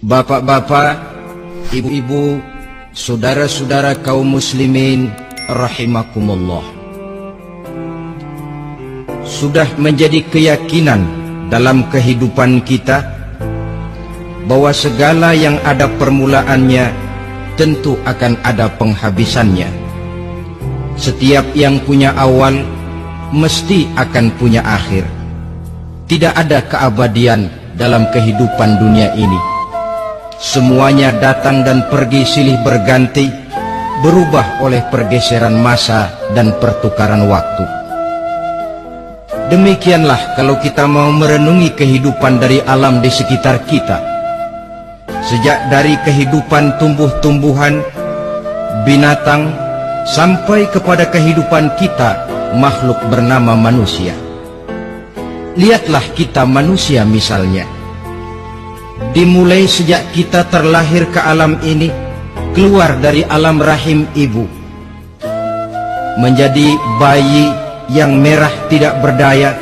Bapak-bapak, ibu-ibu, saudara-saudara kaum muslimin rahimakumullah. Sudah menjadi keyakinan dalam kehidupan kita bahwa segala yang ada permulaannya tentu akan ada penghabisannya. Setiap yang punya awal mesti akan punya akhir. Tidak ada keabadian dalam kehidupan dunia ini. Semuanya datang dan pergi silih berganti, berubah oleh pergeseran masa dan pertukaran waktu. Demikianlah kalau kita mau merenungi kehidupan dari alam di sekitar kita. Sejak dari kehidupan tumbuh-tumbuhan, binatang, sampai kepada kehidupan kita, makhluk bernama manusia. Lihatlah kita manusia misalnya. Dimulai sejak kita terlahir ke alam ini, keluar dari alam rahim ibu, menjadi bayi yang merah tidak berdaya,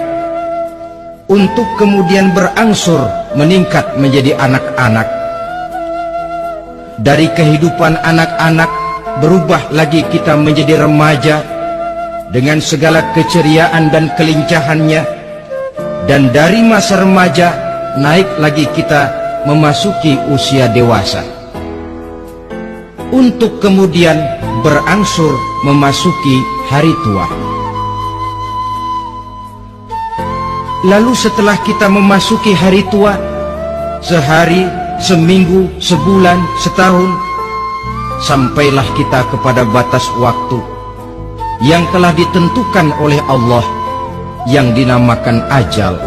untuk kemudian berangsur meningkat menjadi anak-anak. Dari kehidupan anak-anak berubah lagi kita menjadi remaja dengan segala keceriaan dan kelincahannya. Dan dari masa remaja naik lagi kita memasuki usia dewasa, untuk kemudian berangsur memasuki hari tua. Lalu setelah kita memasuki hari tua, sehari, seminggu, sebulan, setahun, sampailah kita kepada batas waktu yang telah ditentukan oleh Allah, yang dinamakan ajal,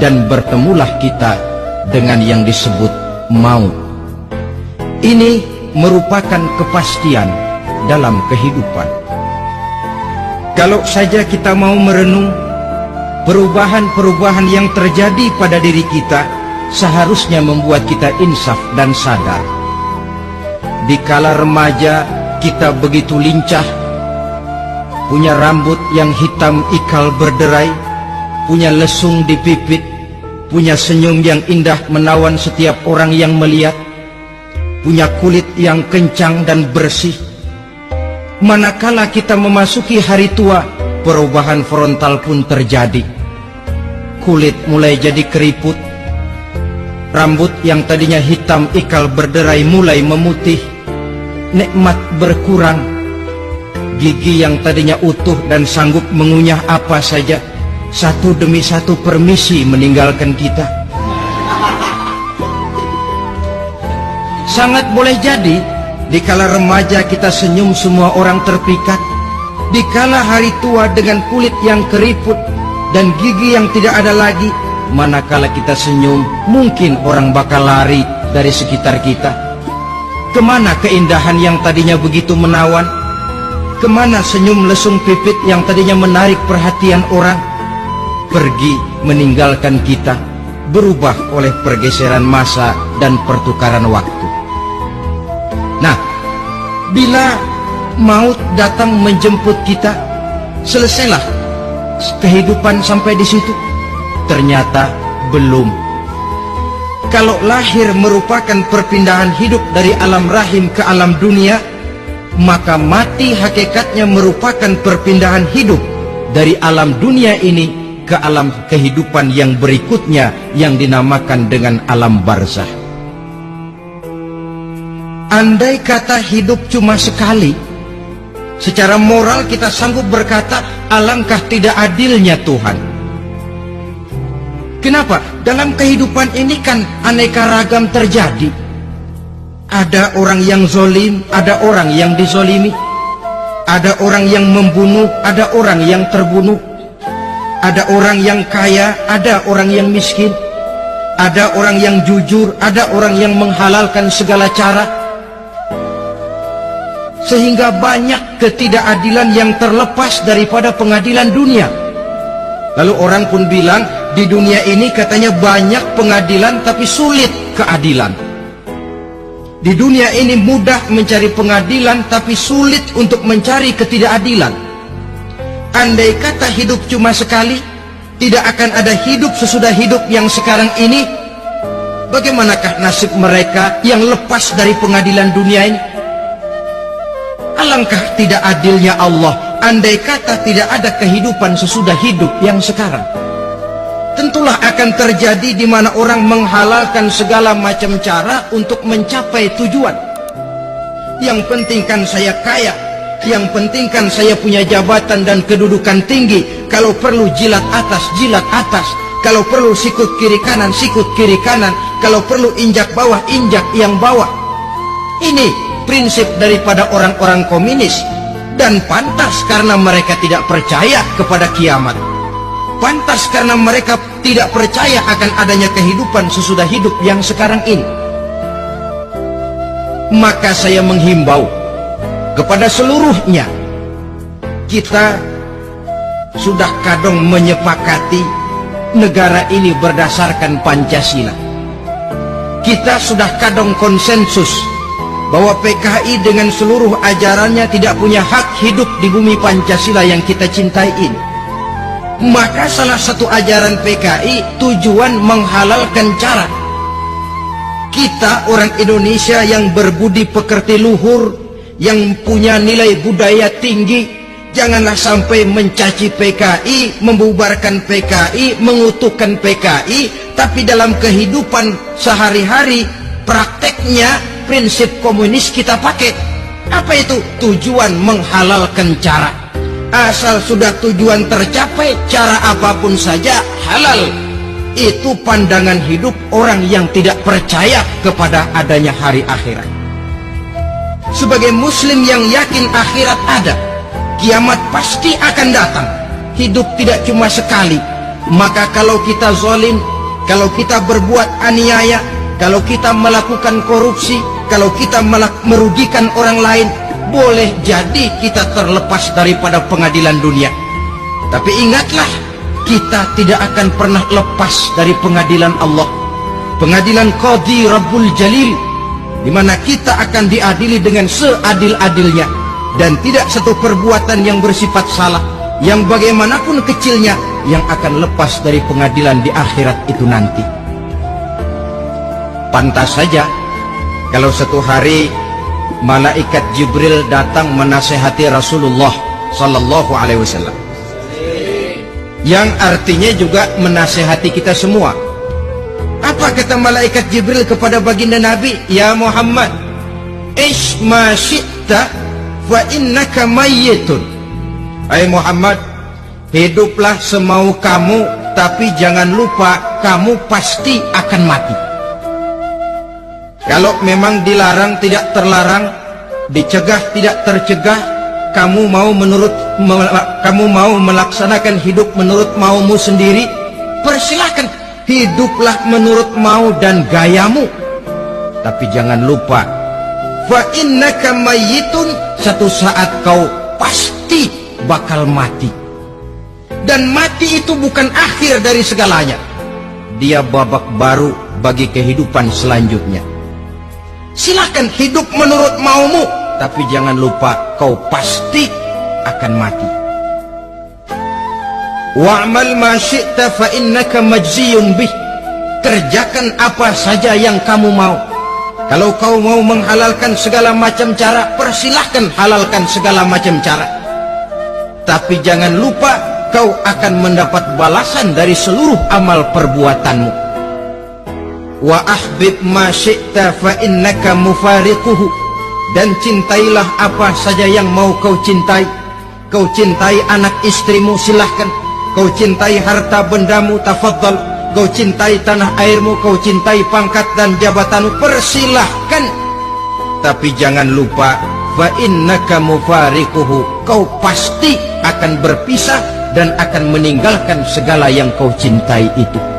dan bertemulah kita dengan yang disebut maut. Ini merupakan kepastian dalam kehidupan. Kalau saja kita mau merenung perubahan-perubahan yang terjadi pada diri kita, seharusnya membuat kita insaf dan sadar. Dikala remaja kita begitu lincah, punya rambut yang hitam ikal berderai, punya lesung di pipit, punya senyum yang indah menawan setiap orang yang melihat, punya kulit yang kencang dan bersih. Manakala kita memasuki hari tua, perubahan frontal pun terjadi. Kulit mulai jadi keriput, rambut yang tadinya hitam ikal berderai mulai memutih, nikmat berkurang, gigi yang tadinya utuh dan sanggup mengunyah apa saja, satu demi satu permisi meninggalkan kita. Sangat boleh jadi dikala remaja kita senyum semua orang terpikat. Dikala hari tua dengan kulit yang keriput dan gigi yang tidak ada lagi, manakala kita senyum mungkin orang bakal lari dari sekitar kita. Kemana keindahan yang tadinya begitu menawan? Kemana senyum lesung pipit yang tadinya menarik perhatian orang? Pergi meninggalkan kita, berubah oleh pergeseran masa dan pertukaran waktu. Nah, bila maut datang menjemput kita, selesailah kehidupan sampai di situ? Ternyata belum. Kalau lahir merupakan perpindahan hidup dari alam rahim ke alam dunia, maka mati hakikatnya merupakan perpindahan hidup dari alam dunia ini ke alam kehidupan yang berikutnya, yang dinamakan dengan alam barzah. Andai kata hidup cuma sekali, secara moral kita sanggup berkata, alangkah tidak adilnya Tuhan. Kenapa? Dalam kehidupan ini kan aneka ragam terjadi. Ada orang yang zolim, ada orang yang dizolimi. Ada orang yang membunuh, ada orang yang terbunuh. Ada orang yang kaya, ada orang yang miskin. Ada orang yang jujur, ada orang yang menghalalkan segala cara. Sehingga banyak ketidakadilan yang terlepas daripada pengadilan dunia. Lalu orang pun bilang, di dunia ini katanya banyak pengadilan tapi sulit keadilan. Di dunia ini mudah mencari pengadilan tapi sulit untuk mencari ketidakadilan. Andai kata hidup cuma sekali, tidak akan ada hidup sesudah hidup yang sekarang ini. bagaimanakah nasib mereka yang lepas dari pengadilan dunia ini? Alangkah tidak adilnya Allah, andai kata tidak ada kehidupan sesudah hidup yang sekarang. Tentulah akan terjadi di mana orang menghalalkan segala macam cara untuk mencapai tujuan. Yang penting kan saya kaya, yang penting kan saya punya jabatan dan kedudukan tinggi. Kalau perlu jilat atas, jilat atas. Kalau perlu sikut kiri kanan, sikut kiri kanan. Kalau perlu injak bawah, injak yang bawah. Ini prinsip daripada orang-orang komunis. Dan pantas karena mereka tidak percaya kepada kiamat. Pantas karena mereka tidak percaya akan adanya kehidupan sesudah hidup yang sekarang ini. Maka saya menghimbau kepada seluruhnya, kita sudah kadung menyepakati negara ini berdasarkan Pancasila. Kita sudah kadung konsensus bahwa PKI dengan seluruh ajarannya tidak punya hak hidup di bumi Pancasila yang kita cintai ini. Maka salah satu ajaran PKI tujuan menghalalkan cara. Kita orang Indonesia yang berbudi pekerti luhur, yang punya nilai budaya tinggi, janganlah sampai mencaci PKI, membubarkan PKI, mengutukkan PKI, tapi dalam kehidupan sehari-hari prakteknya prinsip komunis kita pakai. Apa itu? Tujuan menghalalkan cara. Asal sudah tujuan tercapai, cara apapun saja halal. Itu pandangan hidup orang yang tidak percaya kepada adanya hari akhirat. Sebagai muslim yang yakin akhirat ada, kiamat pasti akan datang. Hidup tidak cuma sekali. Maka kalau kita zalim, kalau kita berbuat aniaya, kalau kita melakukan korupsi, kalau kita merugikan orang lain, boleh jadi kita terlepas daripada pengadilan dunia. Tapi ingatlah, kita tidak akan pernah lepas dari pengadilan Allah, pengadilan Qadhi Rabbul Jalil, di mana kita akan diadili dengan seadil-adilnya. Dan tidak satu perbuatan yang bersifat salah, yang bagaimanapun kecilnya, yang akan lepas dari pengadilan di akhirat itu nanti. Pantas saja kalau satu hari malaikat Jibril datang menasehati Rasulullah sallallahu alaihi wasallam, yang artinya juga menasehati kita semua. Apa kata malaikat Jibril kepada baginda Nabi? Ya Muhammad, ish ma syi'ta fa innaka mayyitun. Hai Muhammad, hiduplah semau kamu, tapi jangan lupa kamu pasti akan mati. Kalau memang dilarang tidak terlarang, dicegah tidak tercegah, kamu mau melaksanakan hidup menurut maumu sendiri, persilahkan, hiduplah menurut mau dan gayamu. Tapi jangan lupa, fa innaka mayyitun, satu saat kau pasti bakal mati. Dan mati itu bukan akhir dari segalanya, dia babak baru bagi kehidupan selanjutnya. Silahkan hidup menurut maumu, tapi jangan lupa kau pasti akan mati. Wa'mal ma syi'ta fa innaka majziyun bih. Kerjakan apa saja yang kamu mau. Kalau kau mau menghalalkan segala macam cara, persilahkan halalkan segala macam cara. Tapi jangan lupa kau akan mendapat balasan dari seluruh amal perbuatanmu. Wa ahbib ma syi'ta fa innaka mufariquhu. Dan cintailah apa saja yang mau kau cintai. Kau cintai anak istrimu, silahkan. Kau cintai harta bendamu, tafadhal. Kau cintai tanah airmu, kau cintai pangkat dan jabatanmu, persilahkan. Tapi jangan lupa, fa innaka mufariquhu, kau pasti akan berpisah dan akan meninggalkan segala yang kau cintai itu.